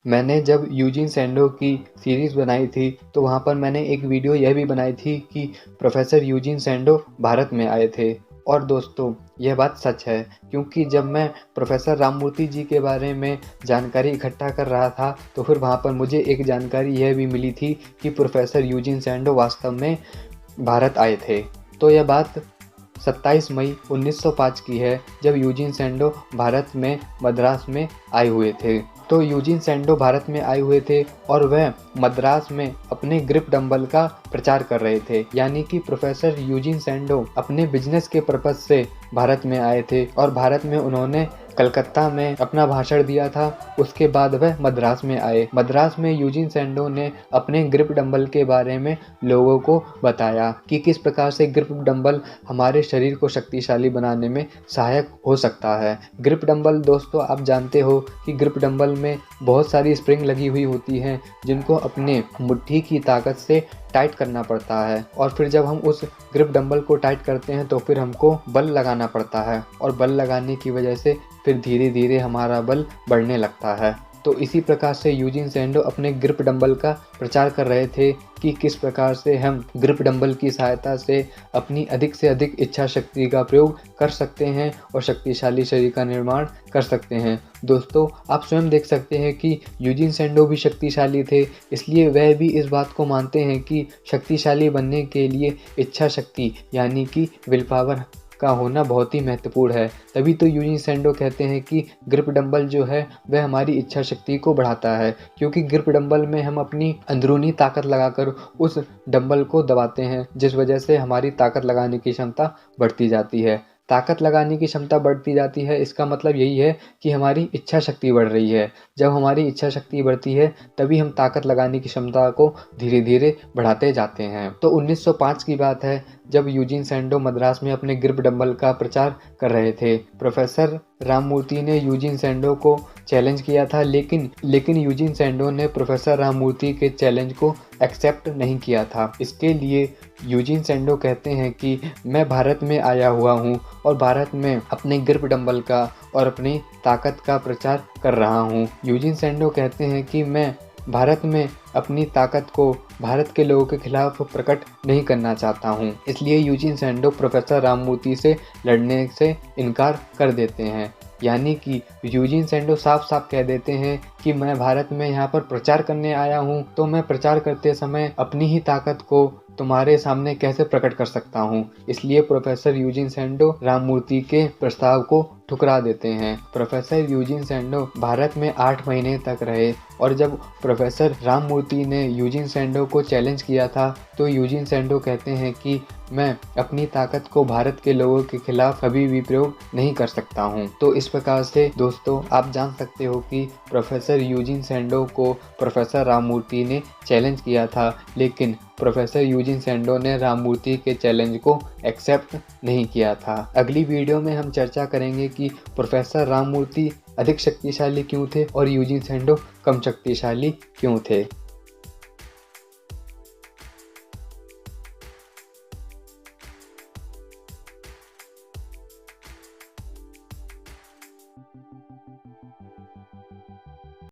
मैंने जब यूजीन सैंडो की सीरीज़ बनाई थी तो वहाँ पर मैंने एक वीडियो यह भी बनाई थी कि प्रोफेसर यूजीन सैंडो भारत में आए थे। और दोस्तों यह बात सच है, क्योंकि जब मैं प्रोफेसर राममूर्ति जी के बारे में जानकारी इकट्ठा कर रहा था तो फिर वहाँ पर मुझे एक जानकारी यह भी मिली थी कि प्रोफेसर यूजीन सैंडो वास्तव में भारत आए थे। तो यह बात 27 मई 1905 की है, जब यूजीन सैंडो भारत में मद्रास में आए हुए थे। तो यूजीन सैंडो भारत में आए हुए थे और वह मद्रास में अपने ग्रिप डंबल का प्रचार कर रहे थे। यानी कि प्रोफेसर यूजीन सैंडो अपने बिजनेस के पर्पज से भारत में आए थे और भारत में उन्होंने कलकत्ता में अपना भाषण दिया था। उसके बाद वह मद्रास में आए। मद्रास में यूजीन सैंडो ने अपने ग्रिप डंबल के बारे में लोगों को बताया कि किस प्रकार से ग्रिप डंबल हमारे शरीर को शक्तिशाली बनाने में सहायक हो सकता है। ग्रिप डंबल दोस्तों आप जानते हो कि ग्रिप डंबल में बहुत सारी स्प्रिंग लगी हुई होती हैं, जिनको अपने मुट्ठी की ताकत से टाइट करना पड़ता है और फिर जब हम उस ग्रिप डंबल को टाइट करते हैं तो फिर हमको बल लगाना पड़ता है और बल लगाने की वजह से फिर धीरे धीरे हमारा बल बढ़ने लगता है। तो इसी प्रकार से यूजीन सैंडो अपने ग्रिप डंबल का प्रचार कर रहे थे कि किस प्रकार से हम ग्रिप डंबल की सहायता से अपनी अधिक से अधिक इच्छा शक्ति का प्रयोग कर सकते हैं और शक्तिशाली शरीर का निर्माण कर सकते हैं। दोस्तों आप स्वयं देख सकते हैं कि यूजीन सैंडो भी शक्तिशाली थे, इसलिए वह भी इस बात को मानते हैं कि शक्तिशाली बनने के लिए इच्छा शक्ति यानी कि विल पावर का होना बहुत ही महत्वपूर्ण है। तभी तो यूजीन सैंडो कहते हैं कि ग्रिप डंबल जो है वह हमारी इच्छा शक्ति को बढ़ाता है, क्योंकि ग्रिप डंबल में हम अपनी अंदरूनी ताकत लगाकर उस डंबल को दबाते हैं, जिस वजह से हमारी ताकत लगाने की क्षमता बढ़ती जाती है। ताकत लगाने की क्षमता बढ़ती जाती है, इसका मतलब यही है कि हमारी इच्छा शक्ति बढ़ रही है। जब हमारी इच्छा शक्ति बढ़ती है तभी हम ताकत लगाने की क्षमता को धीरे धीरे बढ़ाते जाते हैं। तो 1905 की बात है, जब यूजीन सैंडो मद्रास में अपने ग्रिप डंबल का प्रचार कर रहे थे। प्रोफेसर राममूर्ति ने यूजीन सैंडो को चैलेंज किया था, लेकिन यूजीन सैंडो ने प्रोफेसर राममूर्ति के चैलेंज को एक्सेप्ट नहीं किया था। इसके लिए यूजीन सैंडो कहते हैं कि मैं भारत में आया हुआ हूँ और भारत में अपने ग्रिप डंबल का और अपनी ताकत का प्रचार कर रहा हूँ। यूजीन सैंडो कहते हैं कि मैं भारत में अपनी ताकत को भारत के लोगों के खिलाफ प्रकट नहीं करना चाहता हूँ। इसलिए यूजीन सैंडो प्रोफेसर राममूर्ति से लड़ने से इनकार कर देते हैं। यानी कि यूजीन सैंडो साफ साफ कह देते हैं कि मैं भारत में यहाँ पर प्रचार करने आया हूँ, तो मैं प्रचार करते समय अपनी ही ताकत को तुम्हारे सामने कैसे प्रकट कर सकता हूँ। इसलिए प्रोफेसर यूजीन सैंडो राममूर्ति के प्रस्ताव को ठुकरा देते हैं। प्रोफेसर यूजीन सैंडो भारत में 8 महीने तक रहे और जब प्रोफेसर राममूर्ति ने यूजीन सैंडो को चैलेंज किया था तो यूजीन सैंडो कहते हैं कि मैं अपनी ताकत को भारत के लोगों के खिलाफ कभी भी प्रयोग नहीं कर सकता हूँ। तो इस प्रकार से दोस्तों आप जान सकते हो कि प्रोफेसर यूजीन सैंडो को प्रोफेसर राममूर्ति ने चैलेंज किया था, लेकिन प्रोफेसर यूजीन सैंडो ने राममूर्ति के चैलेंज को एक्सेप्ट नहीं किया था। अगली वीडियो में हम चर्चा करेंगे कि प्रोफेसर राममूर्ति अधिक शक्तिशाली क्यों थे और यूजीन सैंडो कम शक्तिशाली क्यों थे।